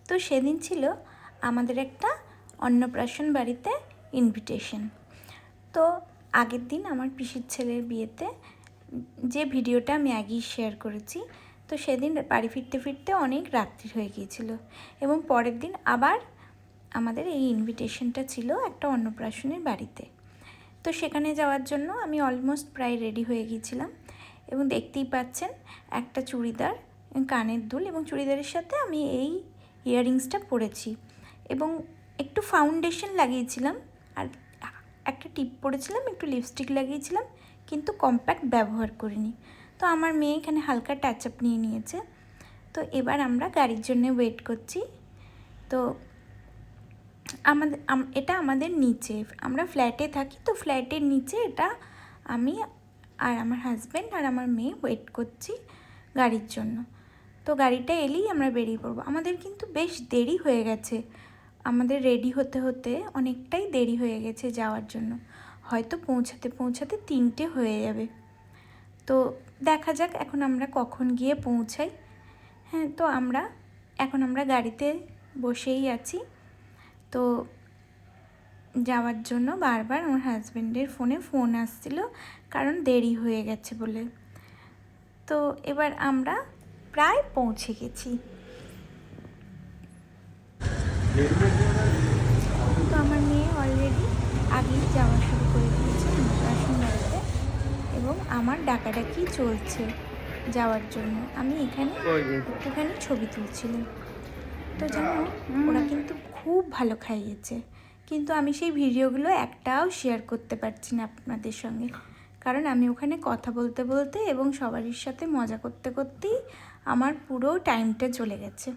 তো সেদিন ছিল আমাদের একটা অন্নপ্রাশন বাড়িতে ইনভিটেশন। তো আগের দিন আমার পিসির ছেলের বিয়েতে যে ভিডিওটা আমি আগেই শেয়ার করেছি, তো সেদিন বাড়ি ফিরতে ফিরতে অনেক রাত্রি হয়ে গিয়েছিল এবং পরের দিন আবার আমাদের এই ইনভিটেশনটা ছিল একটা অন্নপ্রাশনের বাড়িতে। তো সেখানে যাওয়ার জন্য আমি অলমোস্ট প্রায় রেডি হয়ে গিয়েছিলাম এবং দেখতেই পাচ্ছেন একটা চুড়িদার, কানের দুল এবং চুড়িদারের সাথে আমি এই ইয়াররিংসটা পরেছি এবং একটু ফাউন্ডেশন লাগিয়েছিলাম আর একটা টিপ পরেছিলাম, একটু লিপস্টিক লাগিয়েছিলাম, কিন্তু কম্প্যাক্ট ব্যবহার করিনি। তো আমার মেয়ে এখানে হালকা টাচ আপ নিয়ে নিয়েছে। তো এবার আমরা গাড়ির জন্য ওয়েট করছি। তো এটা আমাদের নিচে, আমরা ফ্ল্যাটে থাকি, তো ফ্ল্যাটের নিচে এটা আমি আর আমার হাজব্যান্ড আর আমার মেয়ে ওয়েট করছি গাড়ির জন্য। তো গাড়িটা এলেই আমরা বেরিয়ে পড়বো। আমাদের কিন্তু বেশ দেরি হয়ে গেছে, আমাদের রেডি হতে হতে অনেকটাই দেরি হয়ে গেছে যাওয়ার জন্য, হয়তো পৌঁছাতে পৌঁছাতে 3টে হয়ে যাবে। তো দেখা যাক এখন আমরা কখন গিয়ে পৌঁছাই। হ্যাঁ, তো এখন আমরা গাড়িতে বসেই আছি। তো যাওয়ার জন্য বারবার আমার হাজব্যান্ডের ফোন আসছিল, কারণ দেরি হয়ে গেছে বলে। তো এবার আমরা প্রায় পৌঁছে গেছি। তো আমার মেয়ে অলরেডি আগেই যাওয়া শুরু করে দিয়েছে অন্নপ্রাশন বাড়িতে এবং আমার ডাকাডাকি চলছে যাওয়ার জন্য। আমি এখানে একটুখানি ছবি তুলছিলাম। তো জানো, ওরা কিন্তু খুব ভালো খাইয়েছে, কিন্তু আমি সেই ভিডিওগুলো একটাও শেয়ার করতে পারছি না আপনাদের সঙ্গে, কারণ আমি ওখানে কথা বলতে বলতে এবং সবারই সাথে মজা করতে করতেই আমার পুরো টাইমটা চলে গেছে।